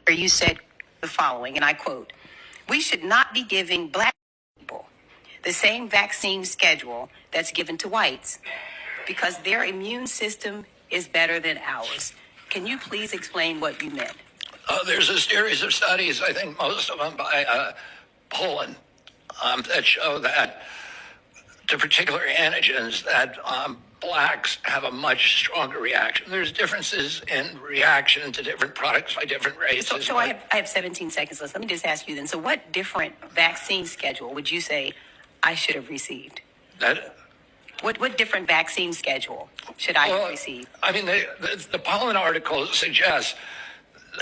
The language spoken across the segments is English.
where you said the following, and I quote, "We should not be giving black people the same vaccine schedule that's given to whites because their immune system is better than ours." Can you please explain what you meant? There's a series of studies, I think most of them by Poland, that show that to particular antigens that blacks have a much stronger reaction. There's differences in reaction to different products by different races. So I have 17 seconds left. Let me just ask you then. So what different vaccine schedule would you say I should have received? What different vaccine schedule should I have received? I mean, the Pollen article suggests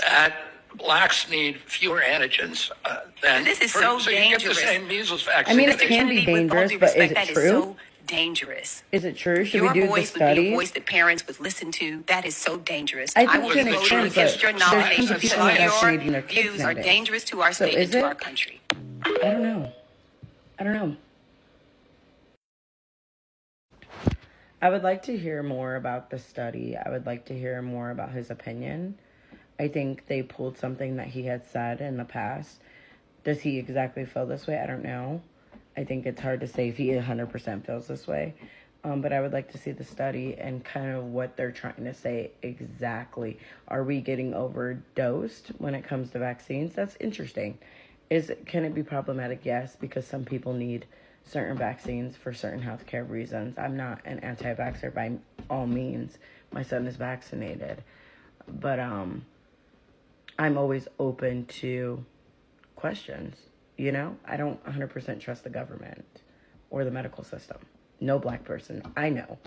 that blacks need fewer antigens than... This is so dangerous. So you get the same measles vaccine. I mean, it can be dangerous, but is it true? That is so dangerous. Is it true? Should we do the studies? Your voice would be a voice that parents would listen to. That is so dangerous. I think it's vote against your nomination because your views views are dangerous to our state and to our country. I don't know. I would like to hear more about the study. I would like to hear more about his opinion. I think they pulled something that he had said in the past. Does he exactly feel this way? I don't know. I think it's hard to say if he 100% feels this way. But I would like to see the study and kind of what they're trying to say exactly. Are we getting overdosed when it comes to vaccines? That's interesting. Can it be problematic? Yes, because some people need certain vaccines for certain healthcare reasons. I'm not an anti-vaxxer by all means. My son is vaccinated. But I'm always open to questions. You know, I don't 100% trust the government or the medical system. No black person I know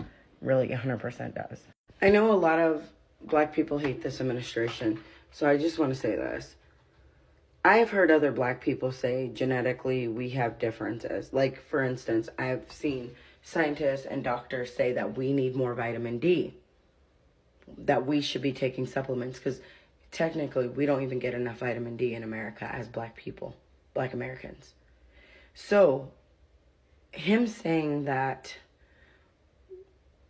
really 100% does. I know a lot of black people hate this administration, so I just want to say this. I have heard other black people say genetically we have differences. Like, for instance, I've seen scientists and doctors say that we need more vitamin D, that we should be taking supplements because technically we don't even get enough vitamin D in America as black people, black Americans. So him saying that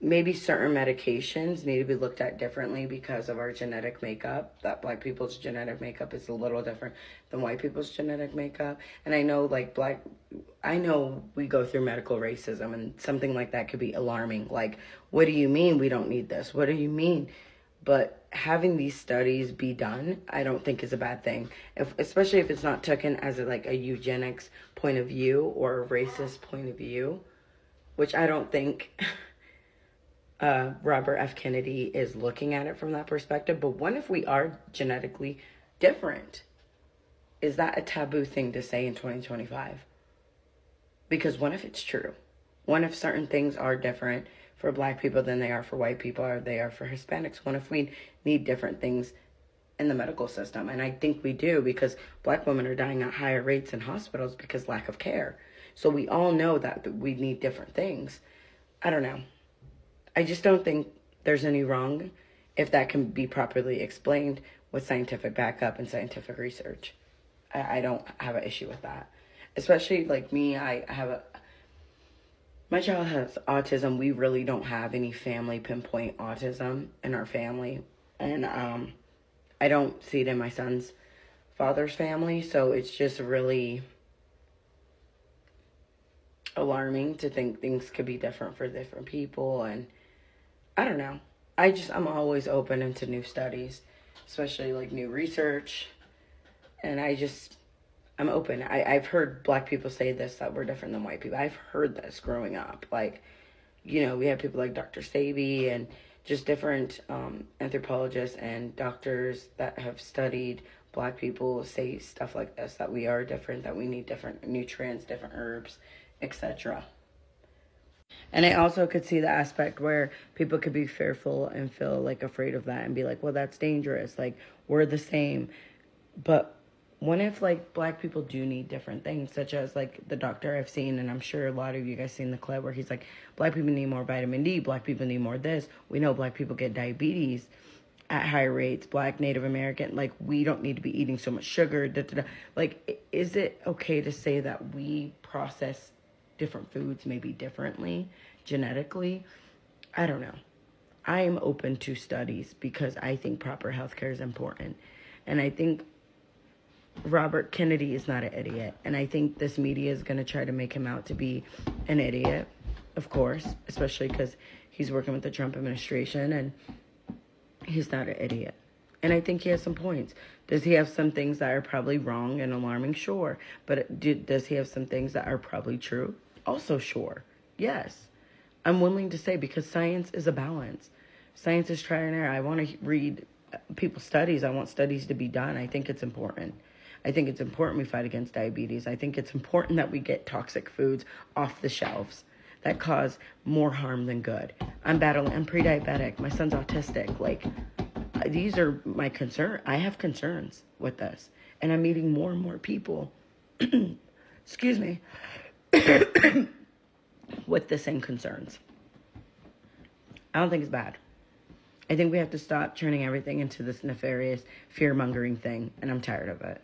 maybe certain medications need to be looked at differently because of our genetic makeup, that black people's genetic makeup is a little different than white people's genetic makeup. And I know I know we go through medical racism and something like that could be alarming. Like, what do you mean we don't need this? What do you mean? But having these studies be done, I don't think is a bad thing. Especially if it's not taken as a eugenics point of view or a racist point of view, which I don't think Robert F. Kennedy is looking at it from that perspective. But what if we are genetically different? Is that a taboo thing to say in 2025? Because what if it's true? What if certain things are different for black people than they are for white people or they are for Hispanics? What if we need different things in the medical system? And I think we do, because black women are dying at higher rates in hospitals because lack of care. So we all know that we need different things. I don't know. I just don't think there's any wrong if that can be properly explained with scientific backup and scientific research. I don't have an issue with that. Especially like me, my child has autism. We really don't have any family pinpoint autism in our family. And I don't see it in my son's father's family. So it's just really alarming to think things could be different for different people. And I don't know. I'm always open into new studies, especially like new research. And I'm open. I've heard black people say this, that we're different than white people. I've heard this growing up. Like, you know, we have people like Dr. Sabi and just different anthropologists and doctors that have studied black people say stuff like this, that we are different, that we need different nutrients, different herbs, etc. And I also could see the aspect where people could be fearful and feel like afraid of that and be like, well, that's dangerous. Like, we're the same. But what if like black people do need different things, such as like the doctor I've seen, and I'm sure a lot of you guys seen the clip where he's like, black people need more vitamin D, black people need more this. We know black people get diabetes at high rates, black Native American, like we don't need to be eating so much sugar. Like, is it okay to say that we process different foods maybe differently genetically? I don't know. I am open to studies because I think proper healthcare is important. And I think Robert Kennedy is not an idiot. And I think this media is going to try to make him out to be an idiot, of course, especially because he's working with the Trump administration, and he's not an idiot. And I think he has some points. Does he have some things that are probably wrong and alarming? Sure. But does he have some things that are probably true? Also, sure. Yes. I'm willing to say, because science is a balance. Science is trial and error. I want to read people's studies. I want studies to be done. I think it's important. I think it's important we fight against diabetes. I think it's important that we get toxic foods off the shelves that cause more harm than good. I'm pre-diabetic. My son's autistic. Like, these are my concern. I have concerns with this. And I'm meeting more and more people, excuse me, with the same concerns. I don't think it's bad. I think we have to stop turning everything into this nefarious fear-mongering thing, and I'm tired of it.